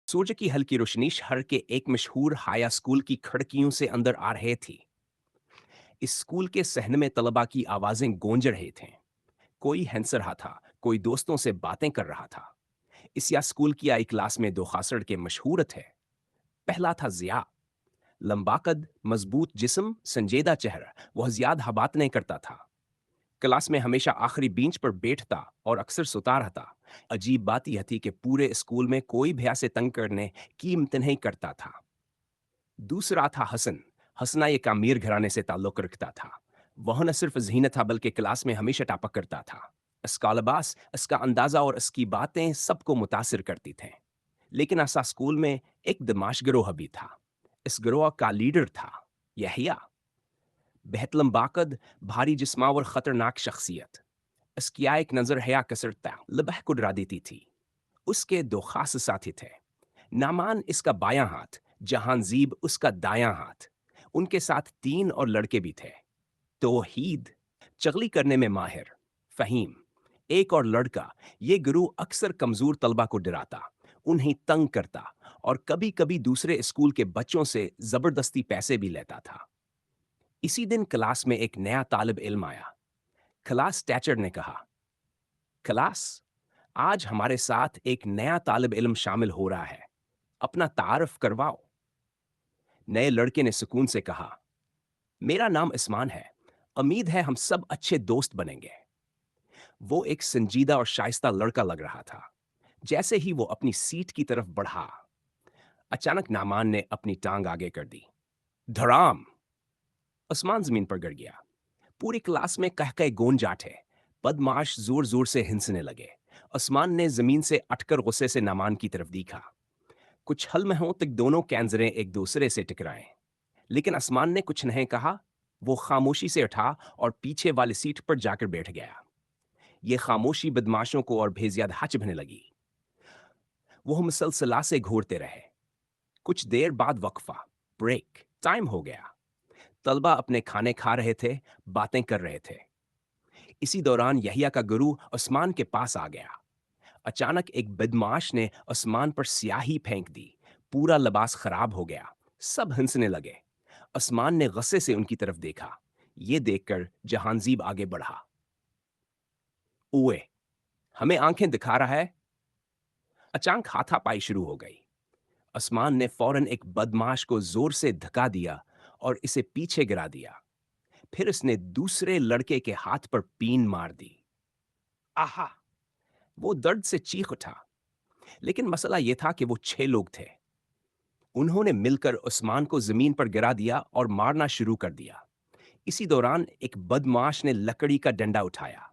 सूर्य की हल्की रोशनी शहर के एक मशहूर हाई स्कूल की खिड़कियों से अंदर आ रही थी। इस स्कूल के सहन में तलबा की आवाजें गूंज रहे थे। कोई हंस रहा था, कोई दोस्तों से बातें कर रहा था। इस या स्कूल की आई क्लास में दो खास लड़के मशहूर थे। पहला था जिया, लंबा कद, मजबूत जिस्म, संजीदा चेहरा। वह ज्यादा बात नहीं करता था। क्लास में हमेशा आखिरी बेंच पर बैठता और अक्सर सुता रहता। अजीब बात यह थी कि पूरे स्कूल में कोई भैया से तंग करने की हिम्मत नहीं करता था। दूसरा था हसन। हसना एक अमीर घराने से ताल्लुक रखता था। वह न सिर्फ ज़हीन था बल्कि क्लास में हमेशा टॉप करता था। इसका लिबास, इसका अंदाज़ा और इसकी बातें सबको मुतासिर करती थीं। लेकिन ऐसा स्कूल में एक बदमाश गिरोह भी था। इस गिरोह का लीडर था यहिया। बेहद लंबाकद, भारी जिस्म और ख़तरनाक शख्सियत। इसकी एक नज़र हया कसरता लबह को डरा देती थी। उसके दो खास साथी थे। नामान इसका बायां हाथ, जहांजीब उसका दायां हाथ। उनके साथ तीन और लड़के भी थे। तौहीद, चगली करने में माहिर। फहीम, एक और लड़का। ये गुरु अक्सर कमजोर तलबा को डराता, उन्हें तंग करता और कभी कभी दूसरे स्कूल के बच्चों से जबरदस्ती पैसे भी लेता था। इसी दिन क्लास में एक नया तालिब इल्म आया। क्लास टीचर ने कहा, क्लास, आज हमारे साथ एक नया तालिब इल्म शामिल हो रहा है, अपना तारफ करवाओ। नए लड़के ने सुकून से कहा, मेरा नाम इस्मान है, उम्मीद है हम सब अच्छे दोस्त बनेंगे। वो एक संजीदा और शाइस्ता लड़का लग रहा था। जैसे ही वो अपनी सीट की तरफ बढ़ा, अचानक नामान ने अपनी टांग आगे कर दी। धड़ाम! उस्मान जमीन पर गिर गया। पूरी क्लास में कह कह गूंज उठे। बदमाश जोर जोर से हंसने लगे। उस्मान ने जमीन से उठकर गुस्से से नामान की तरफ देखा। कुछ हल में हों तक दोनों कैंजरें एक दूसरे से टकराएं। लेकिन आसमान ने कुछ नहीं कहा। वो खामोशी से उठा और पीछे वाली सीट पर जाकर बैठ गया। ये खामोशी बदमाशों को और भी ज्यादा हचभने लगी। वो मुसलसला से घूरते रहे। कुछ देर बाद वक्फा, ब्रेक टाइम हो गया। तलबा अपने खाने खा रहे थे, बातें कर रहे थे। इसी दौरान यहिया का गुरु उस्मान के पास आ गया। अचानक एक बदमाश ने उस्मान पर स्याही फेंक दी। पूरा लिबास खराब हो गया। सब हंसने लगे। उस्मान ने गुस्से से उनकी तरफ देखा। ये देखकर जहांजीब आगे बढ़ा। ओए, हमें आंखें दिखा रहा है। अचानक हाथापाई शुरू हो गई। उस्मान ने फौरन एक बदमाश को जोर से धक्का दिया और इसे पीछे गिरा दिया। फिर उसने दूसरे लड़के के हाथ पर पीन मार दी। आहा! वो दर्द से चीख उठा। लेकिन मसला यह था कि वो 6 लोग थे। उन्होंने मिलकर उस्मान को जमीन पर गिरा दिया और मारना शुरू कर दिया। इसी दौरान एक बदमाश ने लकड़ी का डंडा उठाया।